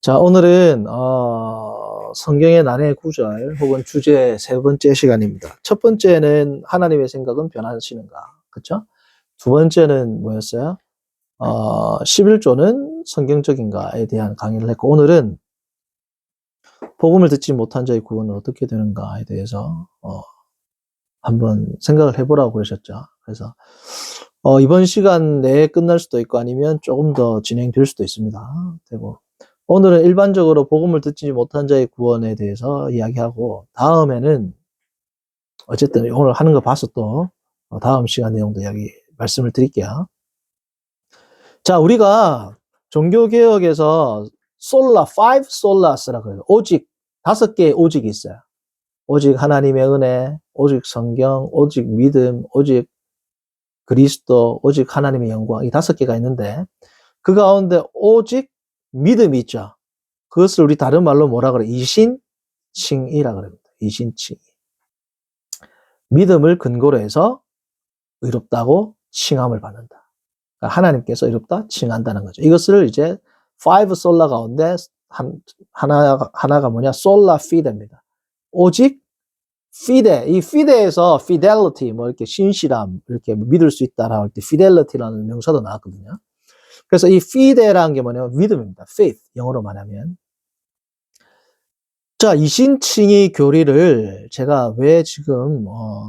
자, 오늘은 성경의 난해 구절 혹은 주제 세 번째 시간입니다. 첫 번째는 하나님의 생각은 변하시는가, 그렇죠? 두 번째는 뭐였어요? 11조는 성경적인가에 대한 강의를 했고, 오늘은 복음을 듣지 못한 자의 구원은 어떻게 되는가에 대해서 한번 생각을 해보라고 그러셨죠. 그래서 이번 시간 내에 끝날 수도 있고 아니면 조금 더 진행될 수도 있습니다. 되고 오늘은 일반적으로 복음을 듣지 못한 자의 구원에 대해서 이야기하고, 다음에는 어쨌든 오늘 하는 거 봐서 또 다음 시간 내용도 말씀을 드릴게요. 자, 우리가 종교개혁에서 five solas라고 그래요. 오직, 5개의 오직이 있어요. 오직 하나님의 은혜, 오직 성경, 오직 믿음, 오직 그리스도, 오직 하나님의 영광, 이 5개가 있는데, 그 가운데 오직 믿음이 있죠. 그것을 우리 다른 말로 뭐라 그래? 이신칭이라 그럽니다. 이신칭. 믿음을 근거로 해서 의롭다고 칭함을 받는다. 그러니까 하나님께서 의롭다 칭한다는 거죠. 이것을 이제 five sola 가운데 하나가 뭐냐? sola fide입니다. 오직 fide. 이 fide에서 fidelity, 뭐 이렇게 신실함, 이렇게 믿을 수 있다라고 할 때 fidelity라는 명사도 나왔거든요. 그래서 이 fide라는 게 뭐냐면 믿음입니다. faith. 영어로 말하면. 자, 이신칭의 교리를 제가 왜 지금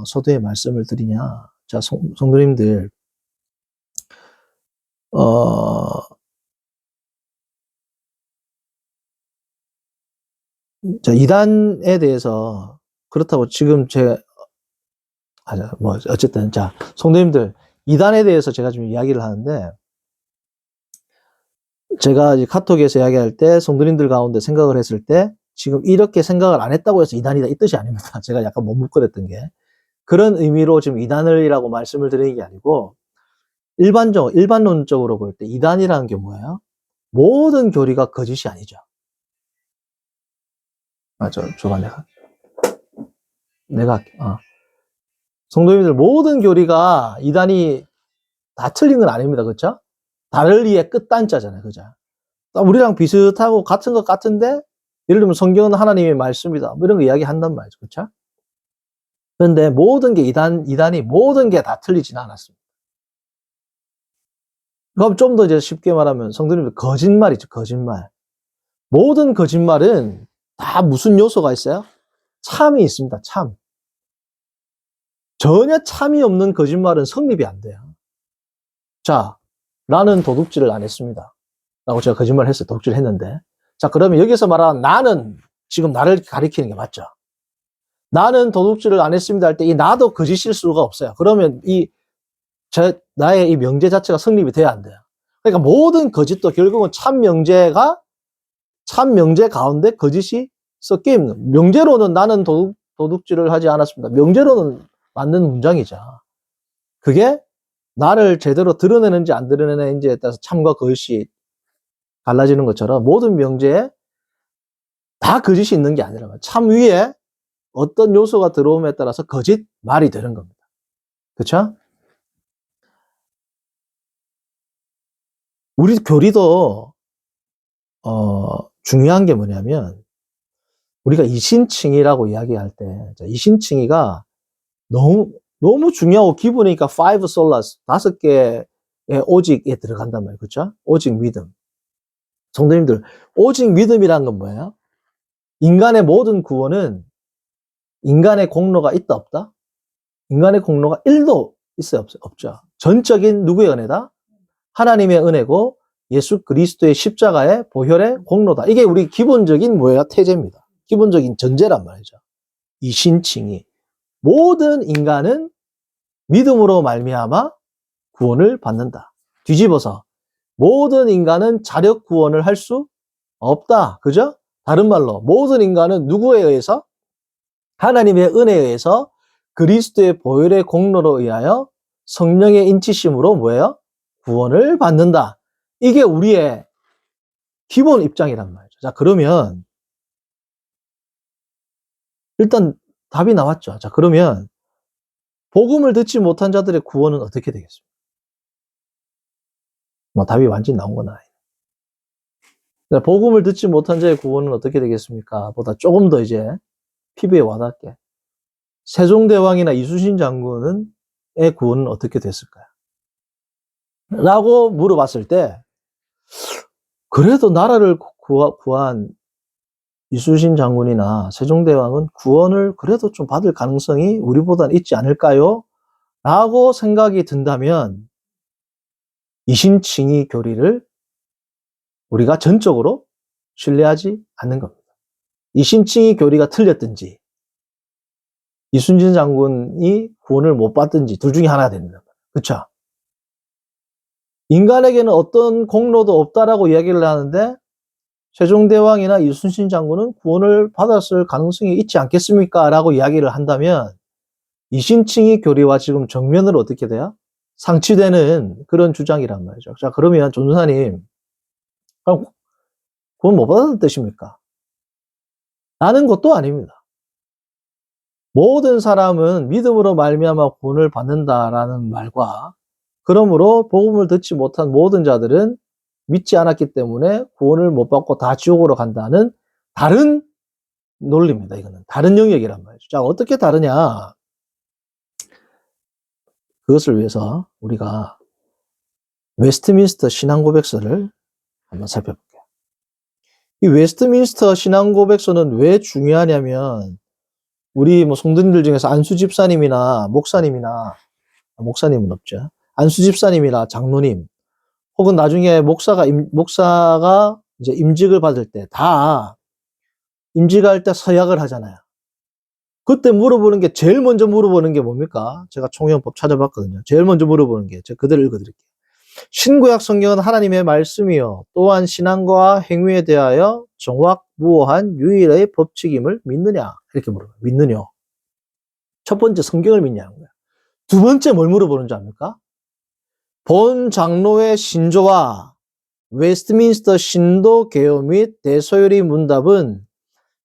서두에 말씀을 드리냐. 자, 성도님들, 자, 이단에 대해서 그렇다고 지금 뭐 어쨌든 자, 성도님들, 이단에 대해서 제가 지금 이야기를 하는데, 제가 이제 카톡에서 이야기할 때 성도님들 가운데 생각을 했을 때 지금 이렇게 생각을 안 했다고 해서 이단이다 이 뜻이 아닙니다. 제가 약간 머뭇거렸던 게 그런 의미로 지금 이단을이라고 말씀을 드리는 게 아니고, 일반론적으로 볼 때 이단이라는 게 뭐예요? 모든 교리가 거짓이 아니죠. 맞아, 줘봐, 내가 할게. 성도님들, 모든 교리가 이단이 다 틀린 건 아닙니다. 그렇죠? 다를 리의 끝단자잖아요. 그죠? 우리랑 비슷하고 같은 것 같은데, 예를 들면 성경은 하나님의 말씀이다. 뭐 이런 거 이야기 한단 말이죠. 그렇죠? 그런데 모든 게 이단이 모든 게 다 틀리지는 않았습니다. 그럼 좀 더 이제 쉽게 말하면 성도님들, 거짓말이죠. 거짓말. 모든 거짓말은 다 무슨 요소가 있어요? 참이 있습니다. 참. 전혀 참이 없는 거짓말은 성립이 안 돼요. 자, 나는 도둑질을 안 했습니다. 라고 제가 거짓말을 했어요. 도둑질을 했는데. 자, 그러면 여기서 말하는 나는 지금 나를 가리키는 게 맞죠? 나는 도둑질을 안 했습니다 할 때 이 나도 거짓일 수가 없어요. 그러면 나의 이 명제 자체가 성립이 돼야 안 돼요. 그러니까 모든 거짓도 결국은 참 명제 가운데 거짓이 섞여 있는, 명제로는 나는 도둑질을 하지 않았습니다. 명제로는 맞는 문장이죠. 그게 나를 제대로 드러내는지 안 드러내는지에 따라서 참과 거짓이 갈라지는 것처럼 모든 명제에 다 거짓이 있는 게 아니라 참 위에 어떤 요소가 들어옴에 따라서 거짓말이 되는 겁니다. 그렇죠? 우리 교리도 중요한 게 뭐냐면, 우리가 이신칭이라고 이야기할 때 이신칭이가 너무 중요하고 기본이니까 five solas, 5개의 오직에 들어간단 말이에요. 그렇죠? 오직 믿음. 성도님들, 오직 믿음이란 건 뭐예요? 인간의 모든 구원은 인간의 공로가 있다 없다? 인간의 공로가 1도 있어요 없죠? 전적인 누구의 은혜다? 하나님의 은혜고 예수 그리스도의 십자가의 보혈의 공로다. 이게 우리 기본적인 뭐예요? 태제입니다. 기본적인 전제란 말이죠. 이신칭이 모든 인간은 믿음으로 말미암아 구원을 받는다. 뒤집어서 모든 인간은 자력 구원을 할 수 없다. 그죠? 다른 말로 모든 인간은 누구에 의해서? 하나님의 은혜에 의해서 그리스도의 보혈의 공로로 의하여 성령의 인치심으로 뭐예요? 구원을 받는다. 이게 우리의 기본 입장이란 말이죠. 자, 그러면 일단 답이 나왔죠. 자, 그러면 복음을 듣지 못한 자들의 구원은 어떻게 되겠습니까? 뭐 답이 완전히 나온 건 아니에요. 복음을 듣지 못한 자의 구원은 어떻게 되겠습니까? 보다 조금 더 이제 피부에 와닿게. 세종대왕이나 이순신 장군의 구원은 어떻게 됐을까요? 라고 물어봤을 때, 그래도 나라를 구한 이순신 장군이나 세종대왕은 구원을 그래도 좀 받을 가능성이 우리보다는 있지 않을까요? 라고 생각이 든다면, 이신칭의 교리를 우리가 전적으로 신뢰하지 않는 겁니다. 이신칭의 교리가 틀렸든지, 이순신 장군이 구원을 못 받든지 둘 중에 하나가 됩니다. 그쵸? 인간에게는 어떤 공로도 없다라고 이야기를 하는데 세종대왕이나 이순신 장군은 구원을 받았을 가능성이 있지 않겠습니까? 라고 이야기를 한다면 이신칭의 교리와 지금 정면으로 어떻게 돼요? 상치되는 그런 주장이란 말이죠. 자, 그러면 전도사님, 그럼 구원 못 받았다는 뜻입니까? 라는 것도 아닙니다. 모든 사람은 믿음으로 말미암아 구원을 받는다라는 말과 그러므로 복음을 듣지 못한 모든 자들은 믿지 않았기 때문에 구원을 못 받고 다 지옥으로 간다는 다른 논리입니다. 이거는 다른 영역이란 말이죠. 자, 어떻게 다르냐? 그것을 위해서 우리가 웨스트민스터 신앙고백서를 한번 살펴볼게요. 이 웨스트민스터 신앙고백서는 왜 중요하냐면 우리 성도님들 중에서 안수 집사님이나 목사님은 없죠. 안수 집사님이나 장로님 혹은 나중에 목사가 이제 임직을 받을 때 다 임직할 때 서약을 하잖아요. 그때 제일 먼저 물어보는 게 뭡니까? 제가 총회원법 찾아봤거든요. 제일 먼저 물어보는 게 제가 그대로 읽어드릴게요. 신구약 성경은 하나님의 말씀이요 또한 신앙과 행위에 대하여 정확무오한 유일의 법칙임을 믿느냐? 이렇게 물어봐요. 믿느냐? 첫 번째 성경을 믿냐는 거예요. 두 번째 뭘 물어보는 줄 압니까? 본 장로의 신조와 웨스트민스터 신도 개요 및 대소요리 문답은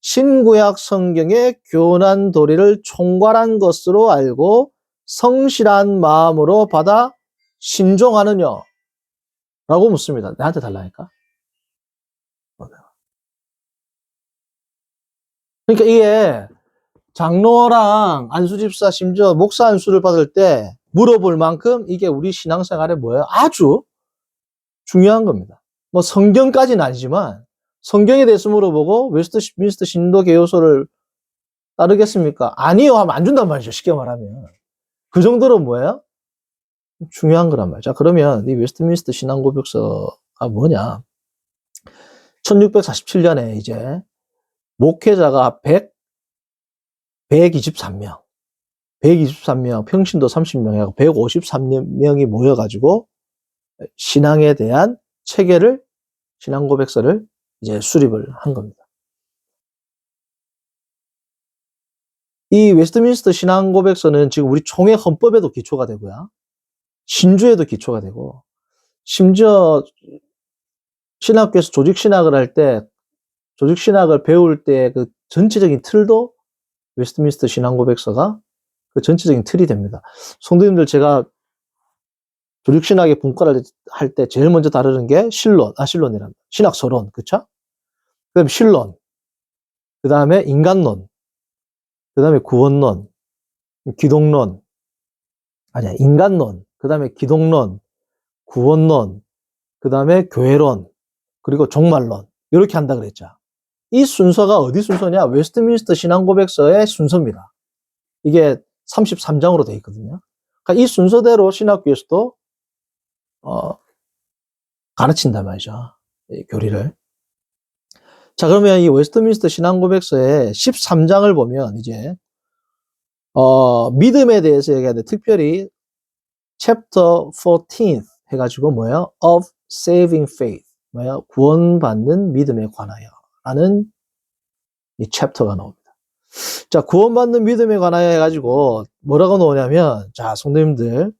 신구약 성경의 교훈한 도리를 총괄한 것으로 알고 성실한 마음으로 받아 신종하느냐? 라고 묻습니다. 나한테 달라니까? 그러니까 이게 장로랑 안수집사 심지어 목사 안수를 받을 때 물어볼 만큼 이게 우리 신앙생활에 뭐예요? 아주 중요한 겁니다. 뭐 성경까지는 아니지만 성경에 대해서 물어보고 웨스트민스터 신도 개요소를 따르겠습니까? 아니요 하면 안 준단 말이죠. 쉽게 말하면. 그 정도로 뭐예요? 중요한 거란 말이죠. 자, 그러면 이 웨스트민스터 신앙고백서가 뭐냐? 1647년에 이제 목회자가 123명, 평신도 30명하고 153명이 모여가지고 신앙에 대한 체계를, 신앙고백서를 이제 수립을 한 겁니다. 이 웨스트민스터 신앙고백서는 지금 우리 총회 헌법에도 기초가 되고요. 신주에도 기초가 되고, 심지어 신학교에서 조직신학을 할 때, 조직신학을 배울 때 그 전체적인 틀도 웨스트민스터 신앙고백서가 그 전체적인 틀이 됩니다. 성도님들 제가 조직신학의 분과를 할 때 제일 먼저 다루는 게 신론이랍니다. 신학서론, 그쵸? 그 다음에 신론, 그 다음에 인간론, 그 다음에 구원론, 기독론, 인간론, 그 다음에 기독론, 구원론, 그 다음에 교회론, 그리고 종말론. 이렇게 한다 그랬죠. 이 순서가 어디 순서냐? 웨스트민스터 신앙고백서의 순서입니다. 이게 33장으로 되어 있거든요. 그러니까 이 순서대로 신학교에서도 가르친단 말이죠. 이 교리를. 자, 그러면 이 웨스트민스터 신앙고백서의 13장을 보면 이제 믿음에 대해서 얘기하는데 특별히 chapter 14 해가지고 뭐예요? of saving faith. 뭐예요? 구원받는 믿음에 관하여 라는 이 챕터가 나옵니다. 자, 구원받는 믿음에 관하여 해가지고 뭐라고 나오냐면, 자, 성도님들,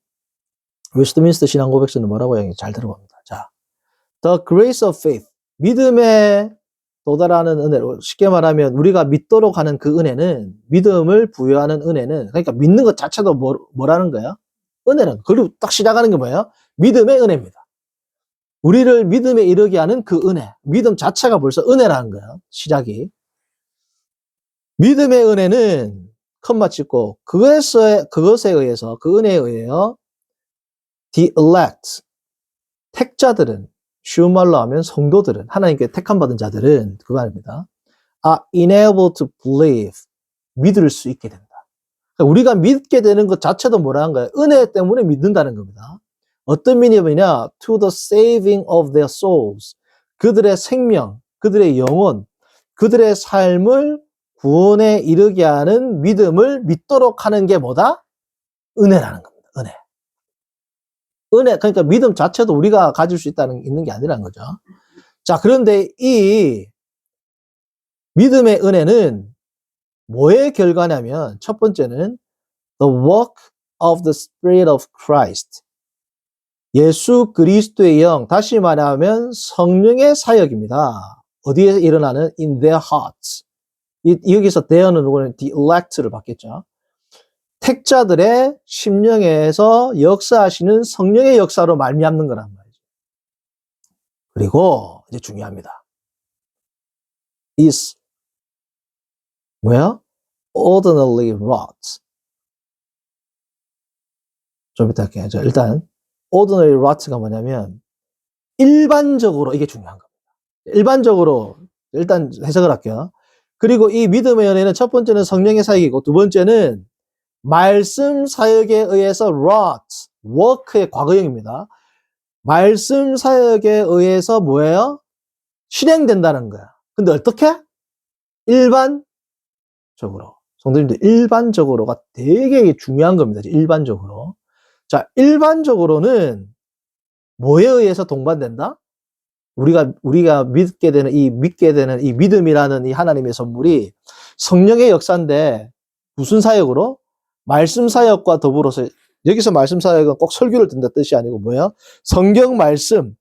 웨스트민스터 신앙고백서는 뭐라고 해요? 잘 들어봅니다. 자, the grace of faith. 믿음에 도달하는 은혜로, 쉽게 말하면 우리가 믿도록 하는 그 은혜는, 믿음을 부여하는 은혜는, 그러니까 믿는 것 자체도 뭐라는 거야? 은혜는. 그리고 딱 시작하는 게 뭐예요? 믿음의 은혜입니다. 우리를 믿음에 이르게 하는 그 은혜. 믿음 자체가 벌써 은혜라는 거예요. 시작이. 믿음의 은혜는 컴마 찍고 그것에 의해서 그 은혜에 의해요. The elect 택자들은 쉬운 말로 하면 성도들은 하나님께 택함 받은 자들은 그 말입니다. are enabled to believe 믿을 수 있게 된다. 그러니까 우리가 믿게 되는 것 자체도 뭐라는 거예요? 은혜 때문에 믿는다는 겁니다. 어떤 믿음이냐? To the saving of their souls. 그들의 생명, 그들의 영혼, 그들의 삶을 구원에 이르게 하는 믿음을 믿도록 하는 게 뭐다? 은혜라는 겁니다. 은혜. 은혜, 그러니까 믿음 자체도 우리가 가질 수 있는 게 아니라는 거죠. 자, 그런데 이 믿음의 은혜는 뭐의 결과냐면 첫 번째는 the work of the Spirit of Christ. 예수 그리스도의 영, 다시 말하면 성령의 사역입니다. 어디에 일어나는? In their hearts. 여기서 there는 누구는 the elect를 받겠죠. 택자들의 심령에서 역사하시는 성령의 역사로 말미암는 거란 말이죠. 그리고 이제 중요합니다. is 뭐야? ordinarily wrought. 좀 이따 할게요. 일단 ordinary wrought가 뭐냐면 일반적으로 이게 중요한 겁니다. 일반적으로 일단 해석을 할게요. 그리고 이 믿음의 연애는 첫 번째는 성령의 사역이고 두 번째는 말씀 사역에 의해서 wrought, work의 과거형입니다. 말씀 사역에 의해서 뭐예요? 실행된다는 거야. 근데 어떻게? 일반적으로. 성도님들 일반적으로가 되게 중요한 겁니다. 일반적으로. 자, 일반적으로는 뭐에 의해서 동반된다? 우리가 믿게 되는 이 믿음이라는 이 하나님의 선물이 성령의 역사인데 무슨 사역으로? 말씀 사역과 더불어서 여기서 말씀 사역은 꼭 설교를 듣는다 뜻이 아니고 뭐예요? 성경 말씀을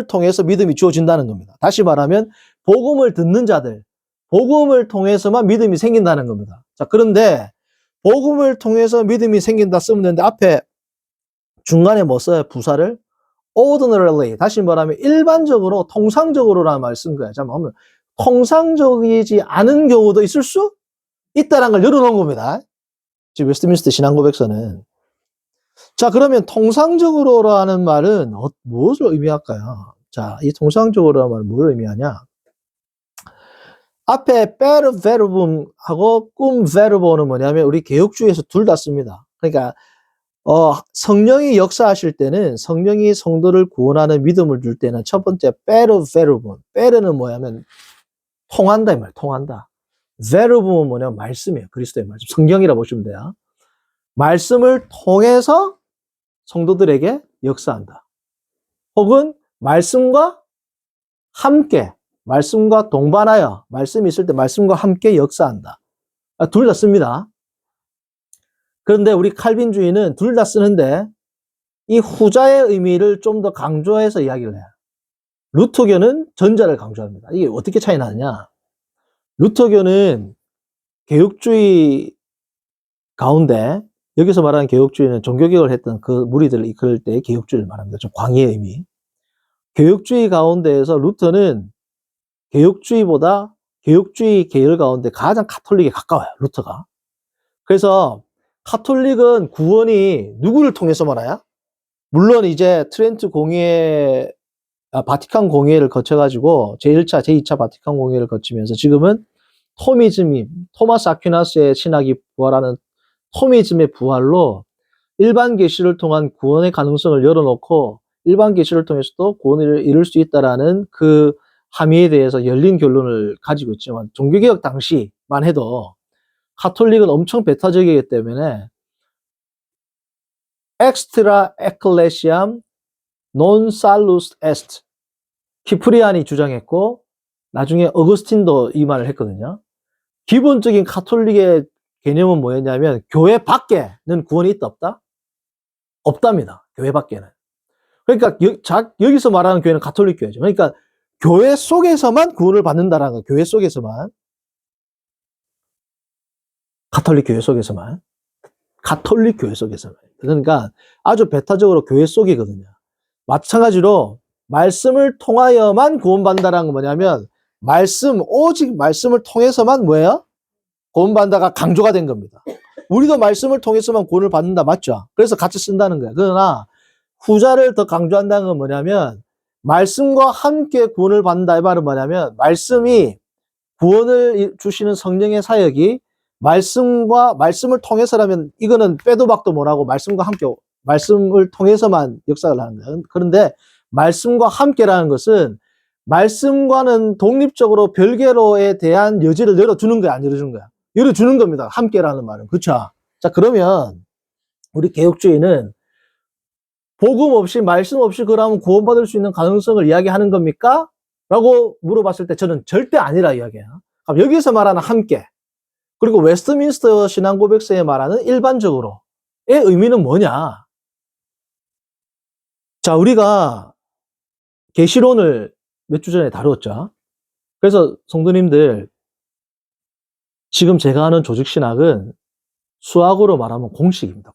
통해서 믿음이 주어진다는 겁니다. 다시 말하면 복음을 듣는 자들, 복음을 통해서만 믿음이 생긴다는 겁니다. 자, 그런데 복음을 통해서 믿음이 생긴다 쓰면 되는데 앞에 중간에 뭐 써요? 부사를? ordinarily, 다시 말하면 일반적으로, 통상적으로라는 말을 쓴 거예요. 잠깐만, 통상적이지 않은 경우도 있을 수 있다는 걸 열어놓은 겁니다. 지금 웨스트민스터 신앙고백서는. 자, 그러면 통상적으로라는 말은 무엇을 의미할까요? 자, 이 통상적으로라는 말은 뭘 의미하냐? 앞에 per verbum하고 cum verbo는 뭐냐면 우리 개혁주의에서 둘 다 씁니다. 그러니까 성령이 역사하실 때는 성령이 성도를 구원하는 믿음을 줄 때는 첫 번째 per verbum. per는 뭐냐면 통한다 이 말, 통한다. verbum은 뭐냐면 말씀이에요. 그리스도의 말씀. 성경이라 보시면 돼요. 말씀을 통해서 성도들에게 역사한다. 혹은 말씀과 함께, 말씀과 동반하여, 말씀이 있을 때 말씀과 함께 역사한다. 둘 다 씁니다. 그런데 우리 칼빈주의는 둘 다 쓰는데 이 후자의 의미를 좀 더 강조해서 이야기를 해요. 루터교는 전자를 강조합니다. 이게 어떻게 차이 나느냐? 루터교는 개혁주의 가운데 여기서 말하는 개혁주의는 종교개혁을 했던 그 무리들을 이끌 때의 개혁주의를 말합니다. 좀 광의의 의미. 개혁주의 가운데에서 루터는 개혁주의 계열 가운데 가장 가톨릭에 가까워요. 루터가. 그래서 가톨릭은 구원이 누구를 통해서만 와요? 물론 이제 트렌트 공의회, 바티칸 공의회를 거쳐가지고 제1차, 제2차 바티칸 공의회를 거치면서 지금은 토마스 아퀴나스의 신학이 부활하는 토미즘의 부활로 일반 계시를 통한 구원의 가능성을 열어놓고 일반 계시를 통해서도 구원을 이룰 수 있다라는 그 함의에 대해서 열린 결론을 가지고 있지만 종교개혁 당시만 해도 가톨릭은 엄청 배타적이기 때문에 extra ecclesiam non salus est 키프리안이 주장했고 나중에 어거스틴도 이 말을 했거든요. 기본적인 가톨릭의 개념은 뭐였냐면 교회 밖에는 구원이 있다 없다? 없답니다. 교회 밖에는. 그러니까 여기서 말하는 교회는 가톨릭 교회죠. 그러니까 교회 속에서만 구원을 받는다라는 거예요. 교회 속에서만. 가톨릭 교회 속에서만. 가톨릭 교회 속에서만. 그러니까 아주 배타적으로 교회 속이거든요. 마찬가지로 말씀을 통하여만 구원받는다는 건 뭐냐면 오직 말씀을 통해서만 뭐예요? 구원받는다가 강조가 된 겁니다. 우리도 말씀을 통해서만 구원을 받는다 맞죠? 그래서 같이 쓴다는 거예요. 그러나 후자를 더 강조한다는 건 뭐냐면 말씀과 함께 구원을 받는다 이 말은 뭐냐면 말씀이 구원을 주시는 성령의 사역이 말씀을 통해서라면 이거는 빼도 박도 못하고 말씀과 함께 말씀을 통해서만 역사를 하는 거예요. 그런데 말씀과 함께라는 것은 말씀과는 독립적으로 별개로에 대한 여지를 열어주는 거야, 안 열어주는 거야? 열어주는 겁니다. 함께라는 말은. 그렇죠? 자, 그러면 우리 개혁주의는 복음 없이 말씀 없이 그러면 구원받을 수 있는 가능성을 이야기하는 겁니까? 라고 물어봤을 때 저는 절대 아니라 이야기해요. 그럼 여기서 말하는 함께 그리고 웨스트민스터 신앙고백서에 말하는 일반적으로의 의미는 뭐냐? 자, 우리가 계시론을 몇 주 전에 다루었죠. 그래서 성도님들 지금 제가 하는 조직신학은 수학으로 말하면 공식입니다.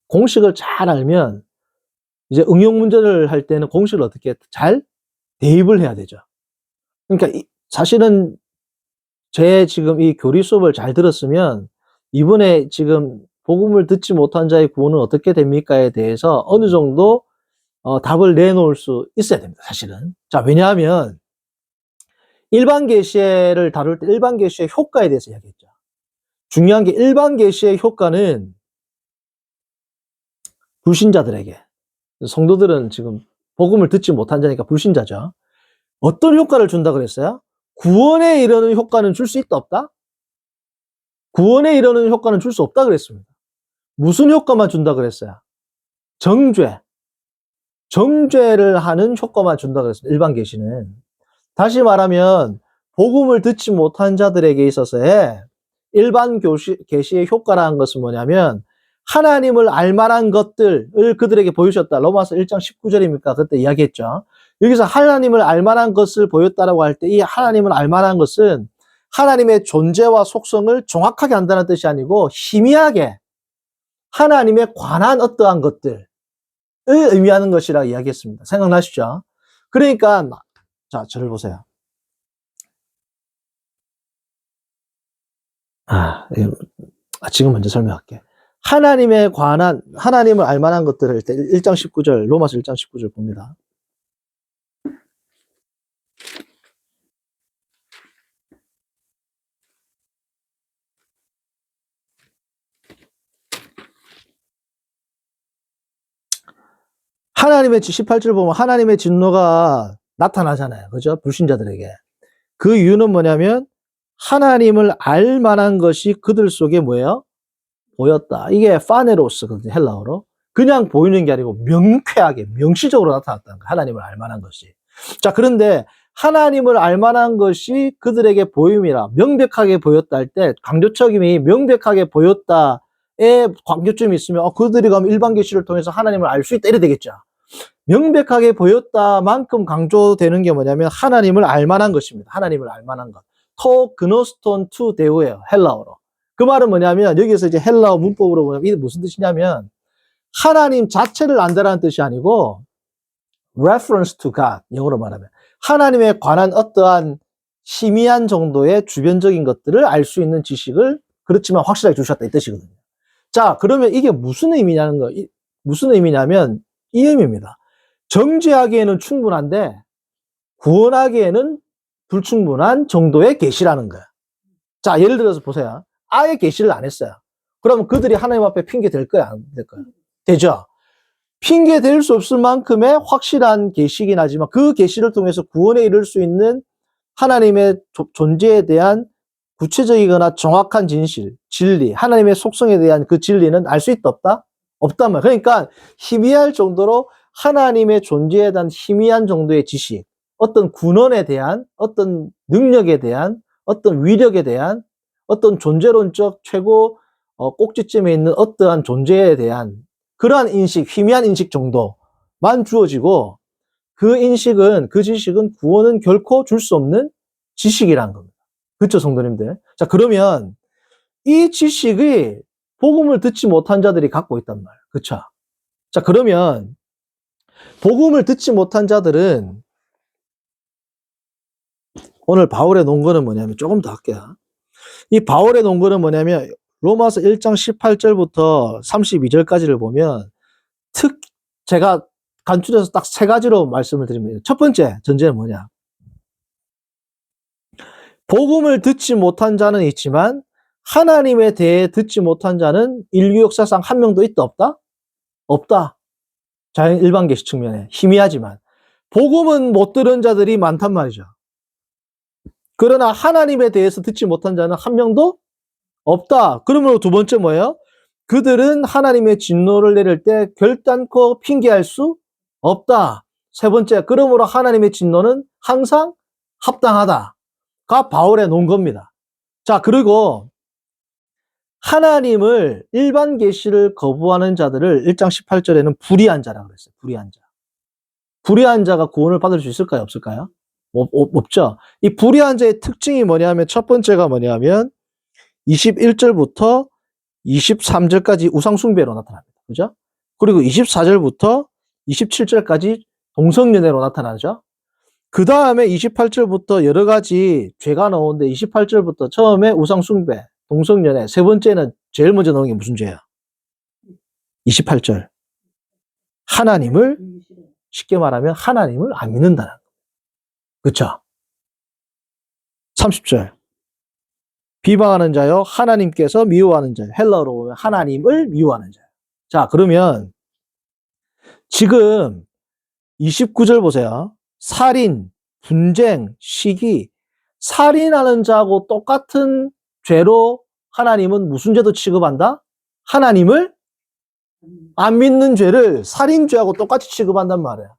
공식을 잘 알면 이제 응용 문제를 할 때는 공식을 어떻게 잘 대입을 해야 되죠. 그러니까 사실은 제 지금 이 교리 수업을 잘 들었으면 이번에 지금 복음을 듣지 못한 자의 구원은 어떻게 됩니까에 대해서 어느 정도 답을 내놓을 수 있어야 됩니다. 사실은. 자, 왜냐하면 일반 계시를 다룰 때 일반 계시의 효과에 대해서 이야기했죠. 중요한 게 일반 계시의 효과는 불신자들에게, 성도들은 지금 복음을 듣지 못한 자니까 불신자죠. 어떤 효과를 준다 그랬어요? 구원에 이르는 효과는 줄 수 있다 없다? 구원에 이르는 효과는 줄 수 없다 그랬습니다. 무슨 효과만 준다 그랬어요? 정죄를 하는 효과만 준다 그랬습니다. 일반 계시는. 다시 말하면 복음을 듣지 못한 자들에게 있어서의 일반 계시의 효과라는 것은 뭐냐면 하나님을 알만한 것들을 그들에게 보이셨다. 로마서 1장 19절입니까? 그때 이야기했죠. 여기서 하나님을 알만한 것을 보였다라고 할 때 이 하나님을 알만한 것은 하나님의 존재와 속성을 정확하게 안다는 뜻이 아니고 희미하게 하나님에 관한 어떠한 것들을 의미하는 것이라고 이야기했습니다. 생각나시죠? 그러니까 자, 저를 보세요. 지금 먼저 설명할게. 하나님에 관한, 하나님을 알만한 것들을 1장 19절, 로마서 1장 19절 봅니다. 하나님의 18절 보면 하나님의 진노가 나타나잖아요. 그죠? 불신자들에게. 그 이유는 뭐냐면 하나님을 알 만한 것이 그들 속에 뭐예요? 보였다. 이게 파네로스거든요. 헬라어로. 그냥 보이는 게 아니고 명쾌하게, 명시적으로 나타났다는 거예요. 하나님을 알 만한 것이. 자, 그런데 하나님을 알 만한 것이 그들에게 보임이라 명백하게 보였다 할 때 강조점이 명백하게 보였다에 강조점이 있으면 그들이 가면 일반 계시를 통해서 하나님을 알 수 있다 이래 되겠죠. 명백하게 보였다만큼 강조되는 게 뭐냐면 하나님을 알 만한 것입니다. 하나님을 알 만한 것. 토 그노스톤 투 데우예요. 헬라어로. 그 말은 뭐냐면 여기서 이제 헬라어 문법으로 보면 이게 무슨 뜻이냐면 하나님 자체를 안다라는 뜻이 아니고 reference to God 영어로 말하면 하나님에 관한 어떠한 희미한 정도의 주변적인 것들을 알 수 있는 지식을 그렇지만 확실하게 주셨다 이 뜻이거든요. 자, 그러면 이게 무슨 의미냐면 이 의미입니다. 정죄하기에는 충분한데 구원하기에는 불충분한 정도의 계시라는 거예요. 자, 예를 들어서 보세요. 아예 계시를 안 했어요. 그러면 그들이 하나님 앞에 핑계 될 거야, 안 될 거야? 되죠? 핑계 될 수 없을 만큼의 확실한 계시긴 하지만 그 계시를 통해서 구원에 이를 수 있는 하나님의 존재에 대한 구체적이거나 정확한 진리, 하나님의 속성에 대한 그 진리는 알 수 있다 없다? 없단 말이에요. 그러니까 희미할 정도로 하나님의 존재에 대한 희미한 정도의 지식, 어떤 군원에 대한, 어떤 능력에 대한, 어떤 위력에 대한, 어떤 존재론적 최고 꼭지점에 있는 어떠한 존재에 대한 그러한 인식, 희미한 인식 정도만 주어지고 그 인식은, 그 지식은 구원은 결코 줄 수 없는 지식이라는 겁니다. 그렇죠, 성도님들? 자, 그러면 이 지식이 복음을 듣지 못한 자들이 갖고 있단 말이에요. 그렇죠? 자, 그러면 복음을 듣지 못한 자들은 오늘 바울의 논거는 뭐냐면 조금 더 할게요. 이 바울의 논거는 뭐냐면 로마서 1장 18절부터 32절까지를 보면 제가 간추려서 딱 세 가지로 말씀을 드립니다. 첫 번째 전제는 뭐냐? 복음을 듣지 못한 자는 있지만 하나님에 대해 듣지 못한 자는 인류 역사상 한 명도 있다 없다? 없다. 자연 일반 계시 측면에 희미하지만 복음은 못 들은 자들이 많단 말이죠. 그러나 하나님에 대해서 듣지 못한 자는 한 명도 없다. 그러므로 두 번째 뭐예요? 그들은 하나님의 진노를 내릴 때 결단코 핑계할 수 없다. 세 번째, 그러므로 하나님의 진노는 항상 합당하다가 바울의 논거입니다. 자, 그리고 하나님을 일반 계시를 거부하는 자들을 1장 18절에는 불의한 자라고 그랬어요. 불의한 자. 불의한 자가 구원을 받을 수 있을까요? 없을까요? 없죠. 이 불의한 자의 특징이 뭐냐면 첫 번째가 뭐냐면 21절부터 23절까지 우상숭배로 나타납니다. 그죠? 그리고 24절부터 27절까지 동성연애로 나타나죠. 그 다음에 28절부터 여러 가지 죄가 나오는데 28절부터 처음에 우상숭배, 동성연애, 세 번째는 제일 먼저 나오는 게 무슨 죄야? 28절. 하나님을, 쉽게 말하면 하나님을 안 믿는다는 거. 그쵸? 30절. 비방하는 자요, 하나님께서 미워하는 자요. 헬라어로 보면 하나님을 미워하는 자요. 자, 그러면 지금 29절 보세요. 살인, 분쟁, 시기, 살인하는 자하고 똑같은 죄로 하나님은 무슨 죄도 취급한다? 하나님을 안 믿는 죄를 살인죄하고 똑같이 취급한단 말이에요.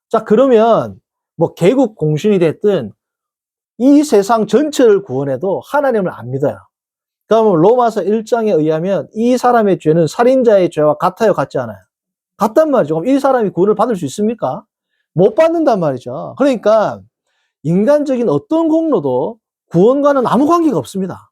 자, 그러면 뭐 개국 공신이 됐든 이 세상 전체를 구원해도 하나님을 안 믿어요. 그러면 로마서 1장에 의하면 이 사람의 죄는 살인자의 죄와 같아요, 같지 않아요? 같단 말이죠. 그럼 이 사람이 구원을 받을 수 있습니까? 못 받는단 말이죠. 그러니까 인간적인 어떤 공로도 구원과는 아무 관계가 없습니다.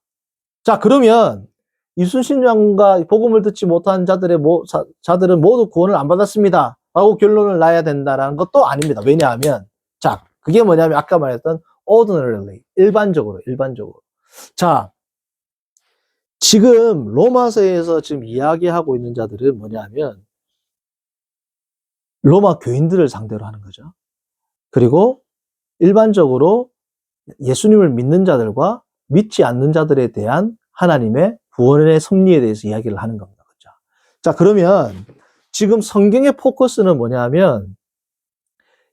자, 그러면 이순신장과 복음을 듣지 못한 자들은 모두 구원을 안 받았습니다 라고 결론을 놔야 된다는 것도 아닙니다. 왜냐하면 자, 그게 뭐냐면 아까 말했던 ordinarily, 일반적으로. 자, 지금 로마서에서 지금 이야기하고 있는 자들은 뭐냐면 로마 교인들을 상대로 하는 거죠. 그리고 일반적으로 예수님을 믿는 자들과 믿지 않는 자들에 대한 하나님의 구원의 섭리에 대해서 이야기를 하는 겁니다. 그렇죠? 자, 그러면 지금 성경의 포커스는 뭐냐면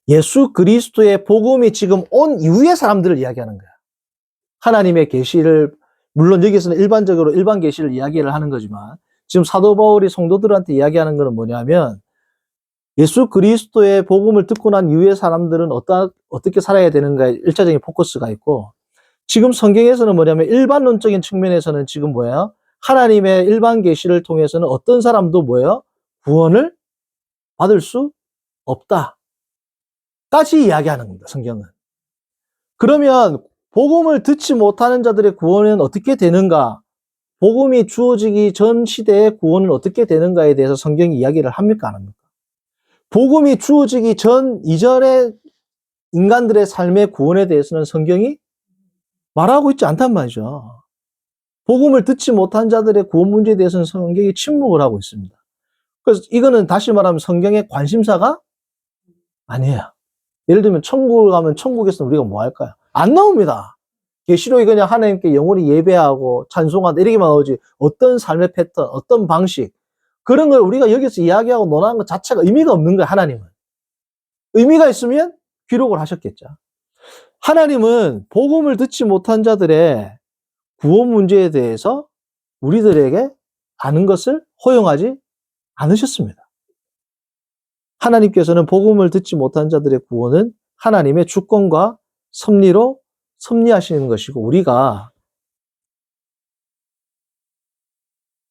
예수 그리스도의 복음이 지금 온 이후의 사람들을 이야기하는 거야. 하나님의 계시를, 물론 여기서는 일반적으로 일반 계시를 이야기를 하는 거지만 지금 사도 바울이 성도들한테 이야기하는 것은 뭐냐면 예수 그리스도의 복음을 듣고 난 이후의 사람들은 어떻게 살아야 되는가에 일차적인 포커스가 있고, 지금 성경에서는 뭐냐면 일반론적인 측면에서는 지금 뭐예요? 하나님의 일반 계시를 통해서는 어떤 사람도 뭐예요? 구원을 받을 수 없다 까지 이야기하는 겁니다, 성경은. 그러면 복음을 듣지 못하는 자들의 구원은 어떻게 되는가? 복음이 주어지기 전 시대의 구원은 어떻게 되는가에 대해서 성경이 이야기를 합니까, 안 합니까? 복음이 주어지기 전 이전의 인간들의 삶의 구원에 대해서는 성경이 말하고 있지 않단 말이죠. 복음을 듣지 못한 자들의 구원 문제에 대해서는 성경이 침묵을 하고 있습니다. 그래서 이거는 다시 말하면 성경의 관심사가 아니에요. 예를 들면 천국을 가면 천국에서는 우리가 뭐 할까요? 안 나옵니다. 계시록이 그냥 하나님께 영원히 예배하고 찬송하다 이렇게만 나오지 어떤 삶의 패턴, 어떤 방식, 그런 걸 우리가 여기서 이야기하고 논하는 것 자체가 의미가 없는 거예요, 하나님은. 의미가 있으면 기록을 하셨겠죠. 하나님은 복음을 듣지 못한 자들의 구원 문제에 대해서 우리들에게 아는 것을 허용하지 않으셨습니다. 하나님께서는 복음을 듣지 못한 자들의 구원은 하나님의 주권과 섭리로 섭리하시는 것이고, 우리가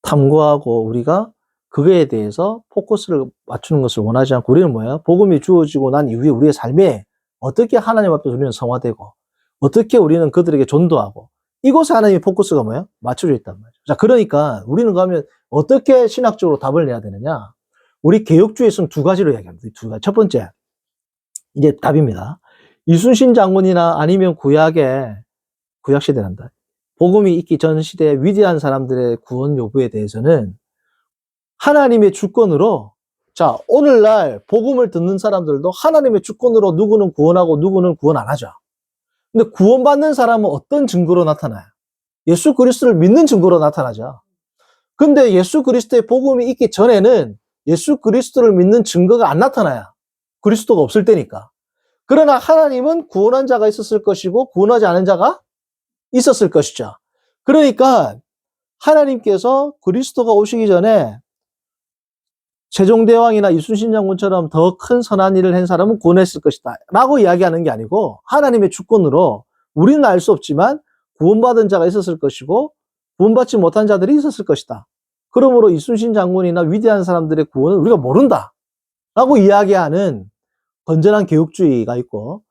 탐구하고 우리가 그거에 대해서 포커스를 맞추는 것을 원하지 않고, 우리는 뭐예요? 복음이 주어지고 난 이후에 우리의 삶에 어떻게 하나님 앞에서 우리는 성화되고 어떻게 우리는 그들에게 전도하고, 이곳에 하나님의 포커스가 뭐예요? 맞춰져 있단 말이죠. 자, 그러니까 우리는 그러면 어떻게 신학적으로 답을 내야 되느냐? 우리 개혁주의에서는 두 가지로 이야기합니다. 두 가지. 첫 번째, 이제 답입니다. 이순신 장군이나 아니면 구약시대란다. 복음이 있기 전 시대의 위대한 사람들의 구원 여부에 대해서는 하나님의 주권으로, 자, 오늘날 복음을 듣는 사람들도 하나님의 주권으로 누구는 구원하고 누구는 구원 안 하죠. 근데 구원받는 사람은 어떤 증거로 나타나요? 예수 그리스도를 믿는 증거로 나타나죠. 근데 예수 그리스도의 복음이 있기 전에는 예수 그리스도를 믿는 증거가 안 나타나요. 그리스도가 없을 때니까. 그러나 하나님은 구원한 자가 있었을 것이고 구원하지 않은 자가 있었을 것이죠. 그러니까 하나님께서 그리스도가 오시기 전에 세종대왕이나 이순신 장군처럼 더 큰 선한 일을 한 사람은 구원했을 것이다 라고 이야기하는 게 아니고 하나님의 주권으로 우리는 알 수 없지만 구원받은 자가 있었을 것이고 구원받지 못한 자들이 있었을 것이다. 그러므로 이순신 장군이나 위대한 사람들의 구원은 우리가 모른다 라고 이야기하는 건전한 개혁주의가 있고,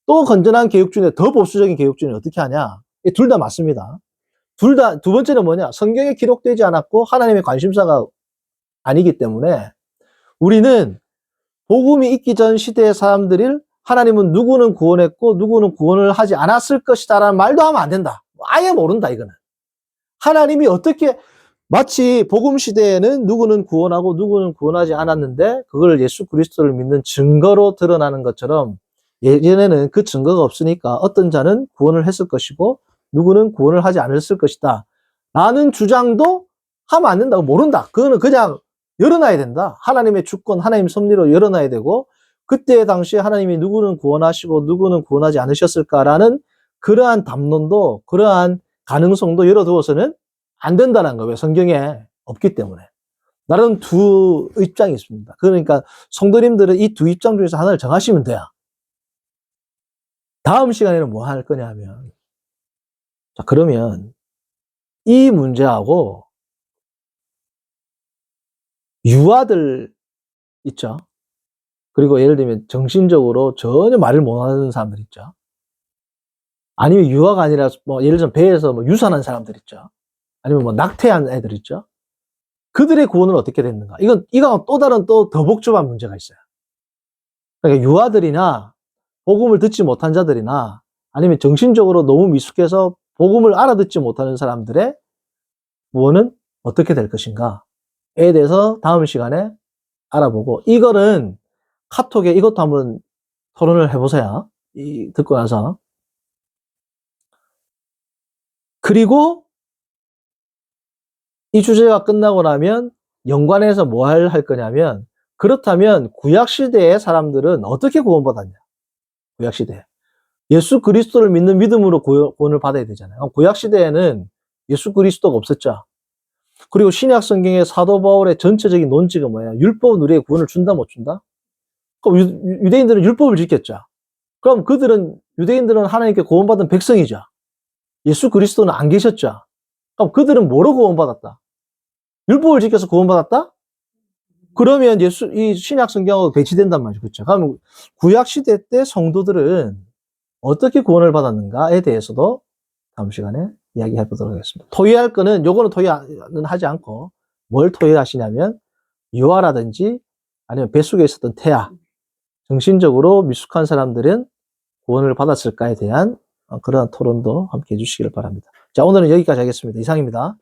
또 건전한 개혁주의인데 더 보수적인 개혁주의는 어떻게 하냐? 둘 다 맞습니다. 둘 다, 두 번째는 뭐냐? 성경에 기록되지 않았고 하나님의 관심사가 아니기 때문에 우리는 복음이 있기 전 시대의 사람들을 하나님은 누구는 구원했고 누구는 구원을 하지 않았을 것이다 라는 말도 하면 안 된다. 아예 모른다 이거는. 하나님이 어떻게, 마치 복음 시대에는 누구는 구원하고 누구는 구원하지 않았는데 그걸 예수 그리스도를 믿는 증거로 드러나는 것처럼 예전에는 그 증거가 없으니까 어떤 자는 구원을 했을 것이고 누구는 구원을 하지 않았을 것이다 라는 주장도 하면 안 된다고. 모른다. 그거는 그냥 열어놔야 된다. 하나님의 주권, 하나님 섭리로 열어놔야 되고, 그때 당시에 하나님이 누구는 구원하시고 누구는 구원하지 않으셨을까라는 그러한 담론도, 그러한 가능성도 열어두어서는 안 된다는 거예요. 왜? 성경에 없기 때문에. 나름 두 입장이 있습니다. 그러니까 성도님들은 이 두 입장 중에서 하나를 정하시면 돼요. 다음 시간에는 뭐 할 거냐 하면, 자, 그러면 이 문제하고 유아들 있죠. 그리고 예를 들면 정신적으로 전혀 말을 못하는 사람들 있죠. 아니면 유아가 아니라 뭐 예를 들면 배에서 뭐 유산한 사람들 있죠. 아니면 뭐 낙태한 애들 있죠. 그들의 구원은 어떻게 됐는가? 이건 또 다른 또 더 복잡한 문제가 있어요. 그러니까 유아들이나 복음을 듣지 못한 자들이나 아니면 정신적으로 너무 미숙해서 복음을 알아듣지 못하는 사람들의 구원은 어떻게 될 것인가에 대해서 다음 시간에 알아보고, 이거는 카톡에 이것도 한번 토론을 해보세요. 듣고 나서. 그리고 이 주제가 끝나고 나면 연관해서 뭐 할 거냐면, 그렇다면 구약시대의 사람들은 어떻게 구원받았냐? 구약시대. 예수 그리스도를 믿는 믿음으로 구원을 받아야 되잖아요. 구약시대에는 예수 그리스도가 없었죠. 그리고 신약 성경의 사도 바울의 전체적인 논지가 뭐예요? 율법은 우리에게 구원을 준다, 못 준다? 그럼 유대인들은 율법을 지켰죠. 그럼 유대인들은 하나님께 구원받은 백성이죠. 예수 그리스도는 안 계셨죠. 그럼 그들은 뭐로 구원받았다? 율법을 지켜서 구원받았다? 그러면 이 신약 성경하고 배치된단 말이죠. 그렇죠? 그럼 구약 시대 때 성도들은 어떻게 구원을 받았는가에 대해서도 다음 시간에 이야기해 보도록 하겠습니다. 토의할 거는, 요거는 토의는 하지 않고 뭘 토의하시냐면 유아라든지 아니면 뱃속에 있었던 태아, 정신적으로 미숙한 사람들은 구원을 받았을까에 대한 그러한 토론도 함께 해주시기를 바랍니다. 자, 오늘은 여기까지 하겠습니다. 이상입니다.